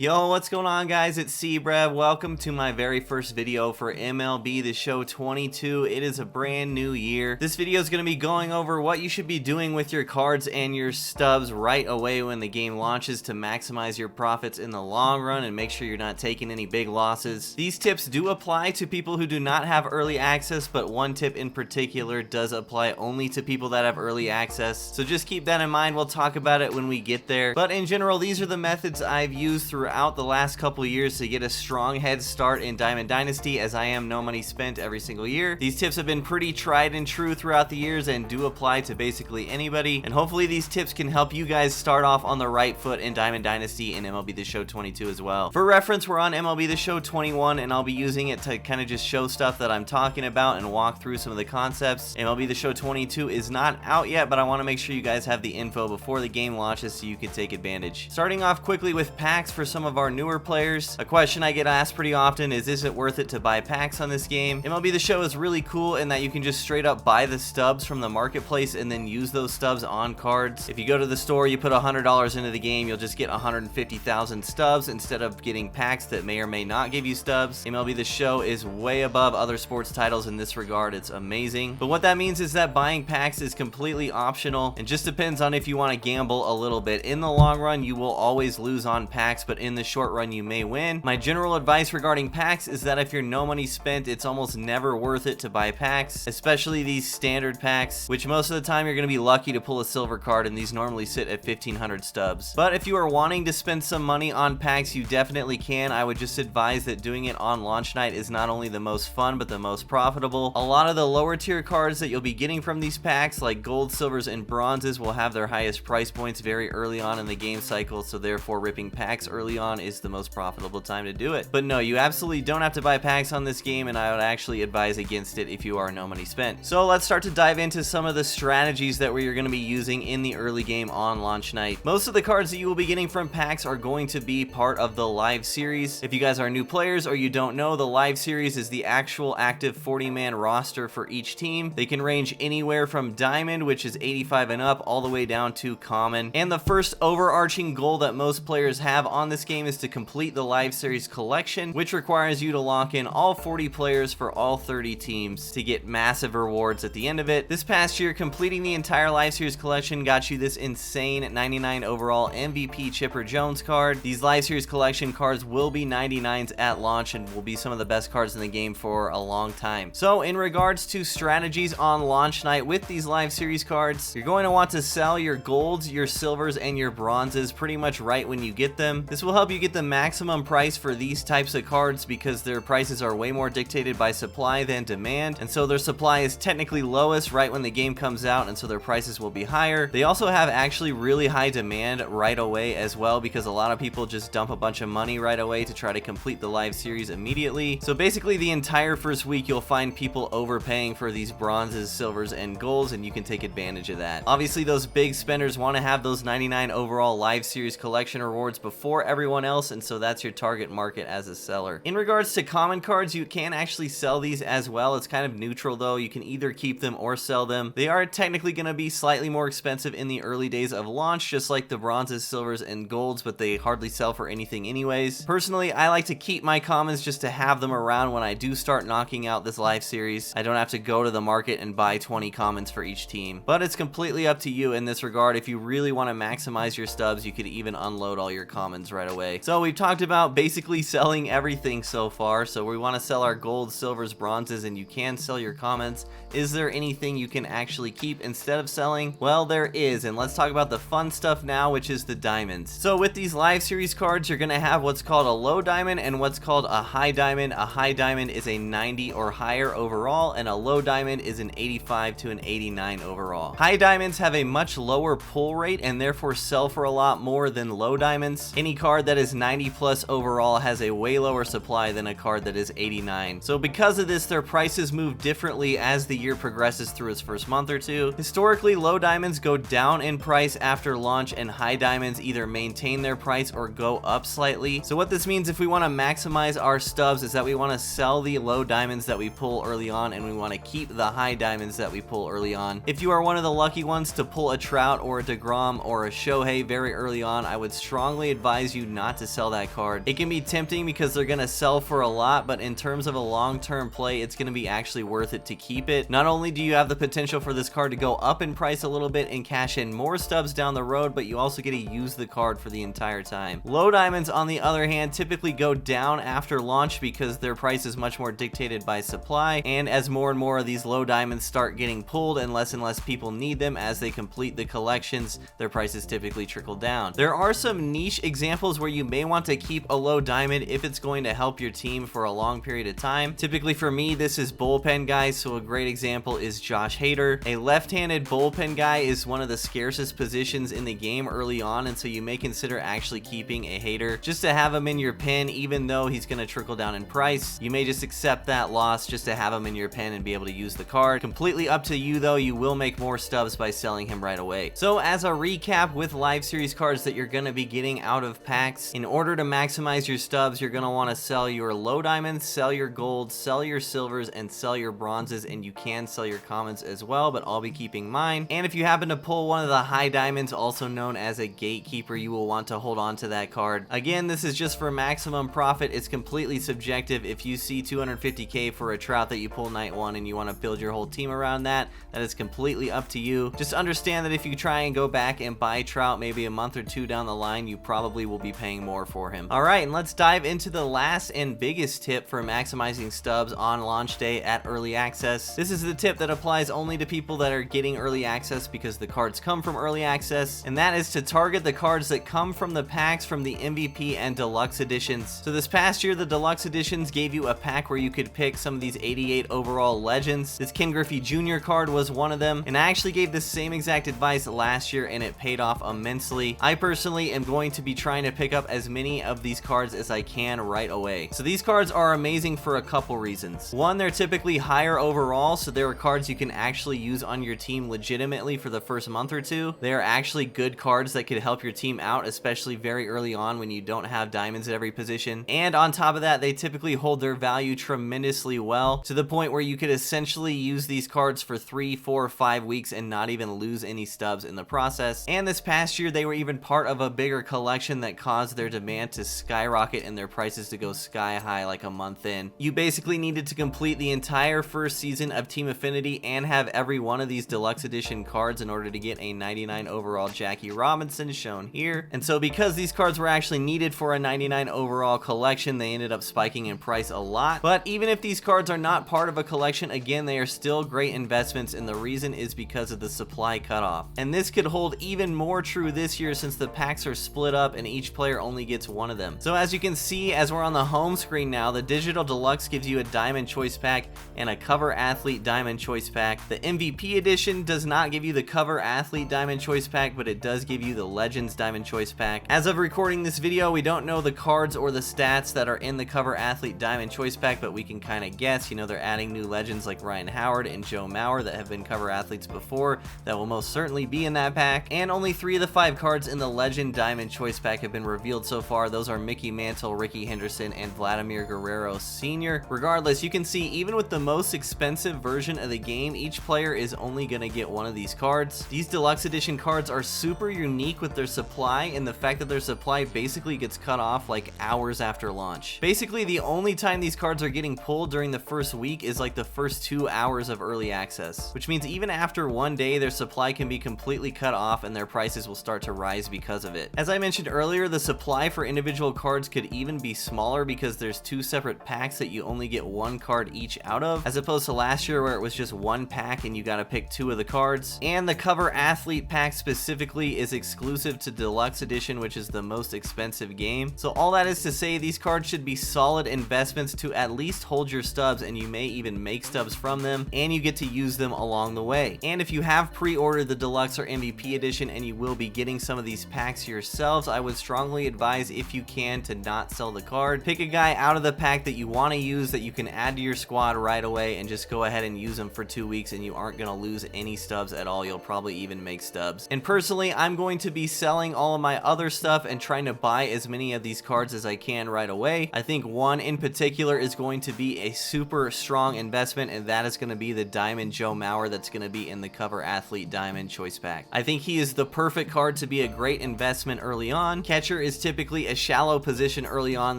Yo, what's going on, guys? It's Brev. Welcome to my very first video for MLB The Show 22. It is a brand new year. This video is going to be going over what you should be doing with your cards and your stubs right away when the game launches to maximize your profits in the long run and make sure you're not taking any big losses. These tips do apply to people who do not have early access, but one tip in particular does apply only to people that have early access. So just keep that in mind. We'll talk about it when we get there. But in general, these are the methods I've used throughout the last couple years to get a strong head start in Diamond Dynasty, as I am no money spent every single year. These tips have been pretty tried and true throughout the years and do apply to basically anybody, and hopefully these tips can help you guys start off on the right foot in Diamond Dynasty and MLB The Show 22 as well. For reference, we're on MLB The Show 21 and I'll be using it to kind of just show stuff that I'm talking about and walk through some of the concepts. MLB The Show 22 is not out yet, but I want to make sure you guys have the info before the game launches so you can take advantage. Starting off quickly with packs for some of our newer players. A question I get asked pretty often is it worth it to buy packs on this game? MLB The Show is really cool in that you can just straight up buy the stubs from the marketplace and then use those stubs on cards. If you go to the store, you put $100 into the game, you'll just get 150,000 stubs instead of getting packs that may or may not give you stubs. MLB The Show is way above other sports titles in this regard. It's amazing. But what that means is that buying packs is completely optional and just depends on if you want to gamble a little bit. In the long run, you will always lose on packs, but in the short run you may win. My general advice regarding packs is that if you're no money spent, it's almost never worth it to buy packs, especially these standard packs, which most of the time you're going to be lucky to pull a silver card, and these normally sit at 1,500 stubs. But if you are wanting to spend some money on packs, you definitely can. I would just advise that doing it on launch night is not only the most fun but the most profitable. A lot of the lower tier cards that you'll be getting from these packs, like gold, silvers, and bronzes, will have their highest price points very early on in the game cycle, so therefore ripping packs early on is the most profitable time to do it. But no, you absolutely don't have to buy packs on this game, and I would actually advise against it if you are no money spent. So let's start to dive into some of the strategies that we're going to be using in the early game on launch night. Most of the cards that you will be getting from packs are going to be part of the live series. If you guys are new players or you don't know, the live series is the actual active 40-man roster for each team. They can range anywhere from diamond, which is 85 and up, all the way down to common. And the first overarching goal that most players have on this game is to complete the live series collection, which requires you to lock in all 40 players for all 30 teams to get massive rewards at the end of it. This past year, completing the entire live series collection got you this insane 99 overall MVP Chipper Jones card. These live series collection cards will be 99s at launch and will be some of the best cards in the game for a long time. So in regards to strategies on launch night with these live series cards, you're going to want to sell your golds, your silvers, and your bronzes pretty much right when you get them. This will help you get the maximum price for these types of cards because their prices are way more dictated by supply than demand, and so their supply is technically lowest right when the game comes out, and so their prices will be higher. They also have actually really high demand right away as well because a lot of people just dump a bunch of money right away to try to complete the live series immediately. So basically the entire first week you'll find people overpaying for these bronzes, silvers, and golds, and you can take advantage of that. Obviously those big spenders want to have those 99 overall live series collection rewards before everyone else, and so that's your target market as a seller. In regards to common cards, you can actually sell these as well. It's kind of neutral though. You can either keep them or sell them. They are technically going to be slightly more expensive in the early days of launch, just like the bronzes, silvers, and golds, but they hardly sell for anything anyways. Personally, I like to keep my commons just to have them around when I do start knocking out this live series. I don't have to go to the market and buy 20 commons for each team, but it's completely up to you in this regard. If you really want to maximize your stubs, you could even unload all your commons right away. So we've talked about basically selling everything so far. So we want to sell our gold, silvers, bronzes, and you can sell your commons. Is there anything you can actually keep instead of selling? Well, there is, and let's talk about the fun stuff now, which is the diamonds. So with these live series cards, you're going to have what's called a low diamond and what's called a high diamond. A high diamond is a 90 or higher overall, and a low diamond is an 85 to an 89 overall. High diamonds have a much lower pull rate and therefore sell for a lot more than low diamonds. Any card that is 90 plus overall has a way lower supply than a card that is 89. So because of this, their prices move differently as the year progresses through its first month or two. Historically, low diamonds go down in price after launch, and high diamonds either maintain their price or go up slightly. So what this means, if we want to maximize our stubs, is that we want to sell the low diamonds that we pull early on, and we want to keep the high diamonds that we pull early on. If you are one of the lucky ones to pull a Trout or a DeGrom or a Shohei very early on, I would strongly advise you not to sell that card. It can be tempting because they're going to sell for a lot, but in terms of a long-term play, it's going to be actually worth it to keep it. Not only do you have the potential for this card to go up in price a little bit and cash in more stubs down the road, but you also get to use the card for the entire time. Low diamonds, on the other hand, typically go down after launch because their price is much more dictated by supply, and as more and more of these low diamonds start getting pulled and less people need them as they complete the collections, their prices typically trickle down. There are some niche examples where you may want to keep a low diamond if it's going to help your team for a long period of time. Typically for me, this is bullpen guys, so a great example is Josh Hader. A left-handed bullpen guy is one of the scarcest positions in the game early on, and so you may consider actually keeping a Hader just to have him in your pen. Even though he's going to trickle down in price, you may just accept that loss just to have him in your pen and be able to use the card. Completely up to you though. You will make more stubs by selling him right away. So as a recap, with live series cards that you're going to be getting out of packs, in order to maximize your stubs, you're going to want to sell your low diamonds, sell your golds, sell your silvers, and sell your bronzes, and you can sell your commons as well, but I'll be keeping mine. And if you happen to pull one of the high diamonds, also known as a gatekeeper, you will want to hold on to that card. Again, this is just for maximum profit. It's completely subjective. If you see 250k for a trout that you pull night one and you want to build your whole team around that, that is completely up to you. Just understand that if you try and go back and buy trout maybe a month or two down the line, you probably will be paying more for him. All right, and let's dive into the last and biggest tip for maximizing stubs on launch day at early access. This is the tip that applies only to people that are getting early access because the cards come from early access, and that is to target the cards that come from the packs from the MVP and deluxe editions. So this past year, the deluxe editions gave you a pack where you could pick some of these 88 overall legends. This Ken Griffey Jr. card was one of them, and I actually gave the same exact advice last year and it paid off immensely. I personally am going to be trying to pick up as many of these cards as I can right away. So these cards are amazing for a couple reasons. One, they're typically higher overall, so there are cards you can actually use on your team legitimately for the first month or two. They are actually good cards that could help your team out, especially very early on when you don't have diamonds at every position. And on top of that, they typically hold their value tremendously well, to the point where you could essentially use these cards for 3, 4, 5 weeks and not even lose any stubs in the process. And this past year, they were even part of a bigger collection that caused their demand to skyrocket and their prices to go sky high like a month in. You basically needed to complete the entire first season of Team Affinity and have every one of these deluxe edition cards in order to get a 99 overall Jackie Robinson, shown here. And so because these cards were actually needed for a 99 overall collection, they ended up spiking in price a lot. But even if these cards are not part of a collection, again, they are still great investments, and the reason is because of the supply cutoff. And this could hold even more true this year since the packs are split up and each player only gets one of them. So as you can see, as we're on the home screen now, the Digital Deluxe gives you a Diamond Choice Pack and a Cover Athlete Diamond Choice Pack. The MVP Edition does not give you the Cover Athlete Diamond Choice Pack, but it does give you the Legends Diamond Choice Pack. As of recording this video, we don't know the cards or the stats that are in the Cover Athlete Diamond Choice Pack, but we can kind of guess. You know, they're adding new legends like Ryan Howard and Joe Mauer that have been cover athletes before that will most certainly be in that pack. And only 3 of the 5 cards in the Legend Diamond Choice Pack have been revealed so far. Those are Mickey Mantle, Ricky Henderson, and Vladimir Guerrero Sr. Regardless, you can see even with the most expensive version of the game, each player is only going to get one of these cards. These deluxe edition cards are super unique with their supply, and the fact that their supply basically gets cut off like hours after launch. Basically, the only time these cards are getting pulled during the first week is like the first 2 hours of early access, which means even after one day, their supply can be completely cut off and their prices will start to rise because of it. As I mentioned earlier, the supply for individual cards could even be smaller because there's 2 separate packs that you only get 1 card each out of, as opposed to last year where it was just 1 pack and you got to pick 2 of the cards. And the Cover Athlete pack specifically is exclusive to Deluxe Edition, which is the most expensive game. So all that is to say, these cards should be solid investments to at least hold your stubs, and you may even make stubs from them, and you get to use them along the way. And if you have pre-ordered the Deluxe or MVP Edition and you will be getting some of these packs yourselves, I would strongly advise, if you can, to not sell the card. Pick a guy out of the pack that you want to use, that you can add to your squad right away, and just go ahead and use them for 2 weeks, and you aren't going to lose any stubs at all. You'll probably even make stubs. And personally, I'm going to be selling all of my other stuff and trying to buy as many of these cards as I can right away. I think one in particular is going to be a super strong investment, and that is going to be the Diamond Joe Mauer that's going to be in the Cover Athlete Diamond Choice Pack. I think he is the perfect card to be a great investment early on. Catcher catcher is typically a shallow position early on.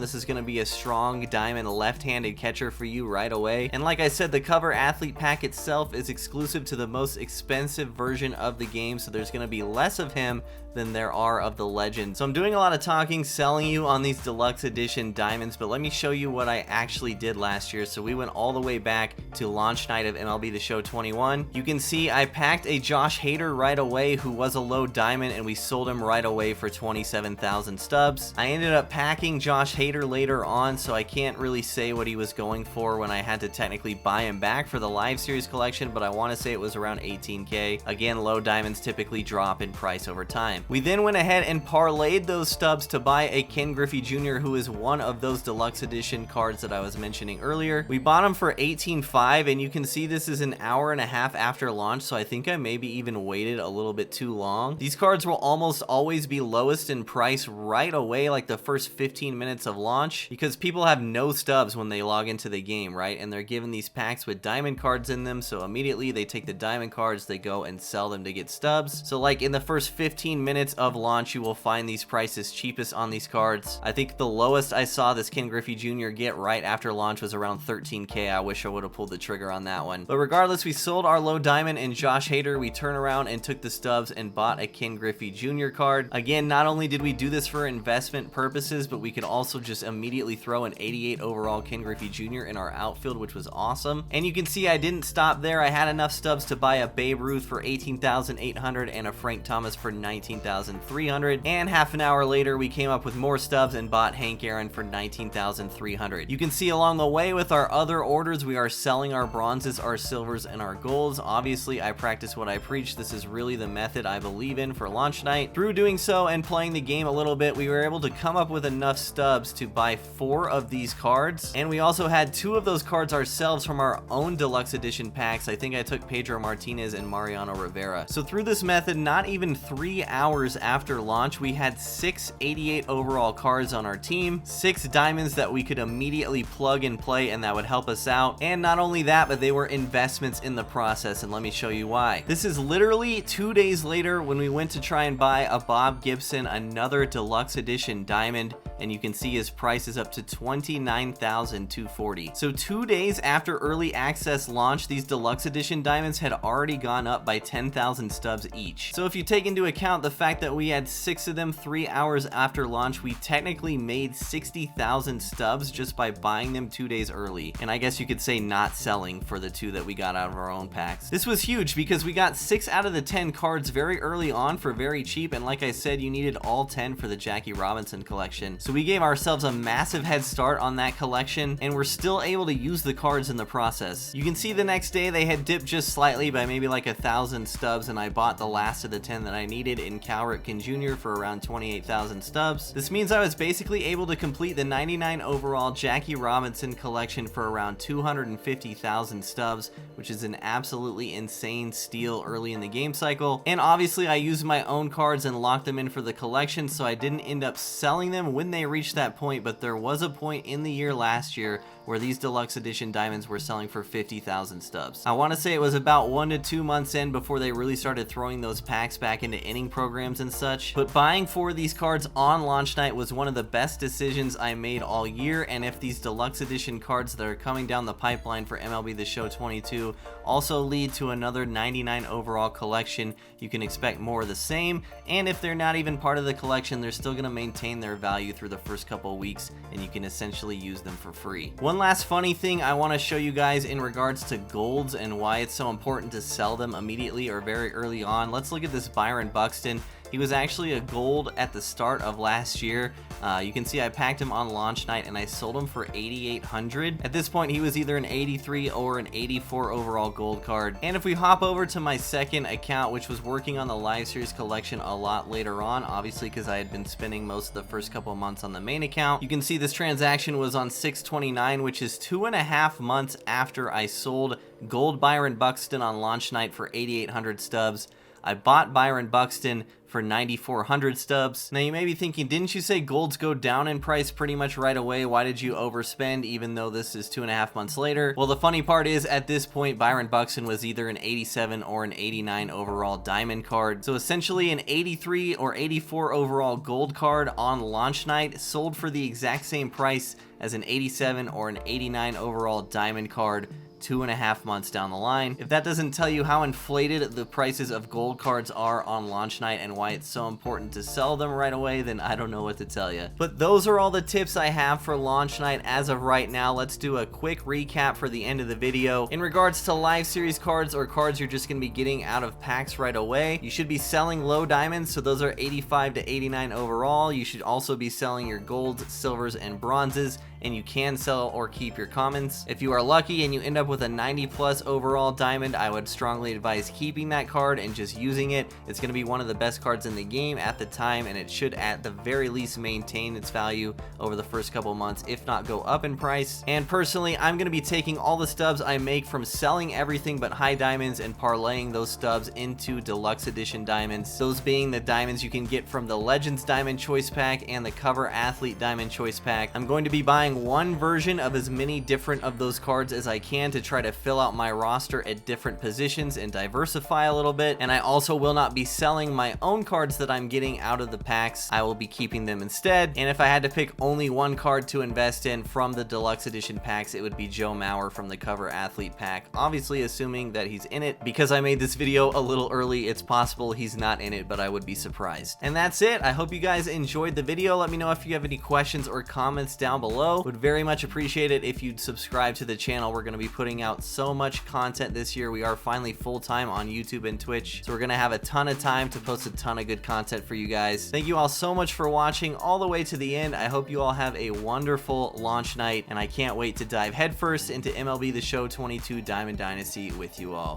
This is going to be a strong diamond left-handed catcher for you right away. And like I said, the cover athlete pack itself is exclusive to the most expensive version of the game, so there's going to be less of him than there are of the legend. So I'm doing a lot of talking, selling you on these deluxe edition diamonds, but let me show you what I actually did last year. So we went all the way back to launch night of MLB The Show 21. You can see I packed a Josh Hader right away, who was a low diamond, and we sold him right away for 27,000 stubs. I ended up packing Josh Hader later on, so I can't really say what he was going for when I had to technically buy him back for the live series collection, but I want to say it was around 18K. Again, low diamonds typically drop in price over time. We then went ahead and parlayed those stubs to buy a Ken Griffey Jr., who is one of those deluxe edition cards that I was mentioning earlier. We bought him for 18.5, and you can see this is an hour and a half after launch, so I think I maybe even waited a little bit too long. These cards will almost always be lowest in price right away, like the first 15 minutes of launch, because people have no stubs when they log into the game, right? And they're given these packs with diamond cards in them, so immediately they take the diamond cards, they go and sell them to get stubs. So like in the first 15 minutes of launch, you will find these prices cheapest on these cards. I think the lowest I saw this Ken Griffey Jr. get right after launch was around 13K. I wish I would have pulled the trigger on that one. But regardless, we sold our low diamond and Josh Hader. We turned around and took the stubs and bought a Ken Griffey Jr. card. Again, not only did we do this for investment purposes, but we could also just immediately throw an 88 overall Ken Griffey Jr. in our outfield, which was awesome. And you can see I didn't stop there. I had enough stubs to buy a Babe Ruth for 18,800 and a Frank Thomas for 19,300, and half an hour later we came up with more stubs and bought Hank Aaron for 19,300. You can see along the way with our other orders, we are selling our bronzes, our silvers, and our golds. Obviously, I practice what I preach. This is really the method I believe in for launch night. Through doing so and playing the game a little bit, we were able to come up with enough stubs to buy 4 of these cards, and we also had 2 of those cards ourselves from our own deluxe edition packs. I think I took Pedro Martinez and Mariano Rivera. So through this method, not even 3 hours after launch, we had 6 88 overall cards on our team, 6 diamonds that we could immediately plug and play and that would help us out. And not only that, but they were investments in the process, and let me show you why. This is literally 2 days later when we went to try and buy a Bob Gibson, another deluxe edition diamond, and you can see his price is up to 29,240. So 2 days after early access launch, these deluxe edition diamonds had already gone up by 10,000 stubs each. So if you take into account the fact that we had 6 of them 3 hours after launch, we technically made 60,000 stubs just by buying them 2 days early. And I guess you could say not selling for the 2 that we got out of our own packs. This was huge because we got 6 out of the 10 cards very early on for very cheap, and like I said, you needed all 10 for the Jackie Robinson collection. So we gave ourselves a massive head start on that collection, and we're still able to use the cards in the process. You can see the next day they had dipped just slightly by maybe like 1,000 stubs, and I bought the last of the 10 that I needed in Cal Ripken Jr. for around 28,000 stubs. This means I was basically able to complete the 99 overall Jackie Robinson collection for around 250,000 stubs, which is an absolutely insane steal early in the game cycle. And obviously I used my own cards and locked them in for the collection, so I didn't end up selling them when they reached that point, but there was a point in the year last year where these deluxe edition diamonds were selling for 50,000 stubs. I want to say it was about 1 to 2 months in before they really started throwing those packs back into inning programs and such, but buying 4 of these cards on launch night was one of the best decisions I made all year. And if these deluxe edition cards that are coming down the pipeline for MLB The Show 22 also lead to another 99 overall collection, you can expect more of the same. And if they're not even part of the collection, they're still going to maintain their value through the first couple weeks, and you can essentially use them for free. One last funny thing I want to show you guys in regards to golds and why it's so important to sell them immediately or very early on. Let's look at this Byron Buxton. He was actually a gold at the start of last year. You can see I packed him on launch night and I sold him for 8,800. At this point, he was either an 83 or an 84 overall gold card. And if we hop over to my second account, which was working on the live series collection a lot later on, obviously because I had been spending most of the first couple of months on the main account, you can see this transaction was on 6/29, which is 2.5 months after I sold gold Byron Buxton on launch night for 8,800 stubs. I bought Byron Buxton for 9,400 stubs. Now you may be thinking, didn't you say golds go down in price pretty much right away? Why did you overspend even though this is 2.5 months later? Well, the funny part is at this point, Byron Buxton was either an 87 or an 89 overall diamond card. So essentially an 83 or 84 overall gold card on launch night sold for the exact same price as an 87 or an 89 overall diamond card 2.5 months down the line. If that doesn't tell you how inflated the prices of gold cards are on launch night and why it's so important to sell them right away, then I don't know what to tell you. But those are all the tips I have for launch night as of right now. Let's do a quick recap for the end of the video. In regards to live series cards or cards you're just going to be getting out of packs right away, you should be selling low diamonds, so those are 85 to 89 overall. You should also be selling your golds, silvers, and bronzes, and you can sell or keep your commons. If you are lucky and you end up with a 90 plus overall diamond, I would strongly advise keeping that card and just using it. It's going to be one of the best cards in the game at the time, and it should at the very least maintain its value over the first couple months, if not go up in price. And personally, I'm going to be taking all the stubs I make from selling everything but high diamonds and parlaying those stubs into deluxe edition diamonds, those being the diamonds you can get from the Legends Diamond Choice Pack and the Cover Athlete Diamond Choice Pack. I'm going to be buying one version of as many different of those cards as I can to try to fill out my roster at different positions and diversify a little bit. And I also will not be selling my own cards that I'm getting out of the packs. I will be keeping them instead. And if I had to pick only one card to invest in from the deluxe edition packs, it would be Joe Mauer from the Cover Athlete pack, obviously assuming that he's in it. Because I made this video a little early, it's possible he's not in it, but I would be surprised. And that's it. I hope you guys enjoyed the video. Let me know if you have any questions or comments down below. Would very much appreciate it if you'd subscribe to the channel. We're going to be putting out so much content this year. We are finally full-time on YouTube and Twitch, so we're going to have a ton of time to post a ton of good content for you guys. Thank you all so much for watching all the way to the end. I hope you all have a wonderful launch night, and I can't wait to dive headfirst into MLB The Show 22 Diamond Dynasty with you all.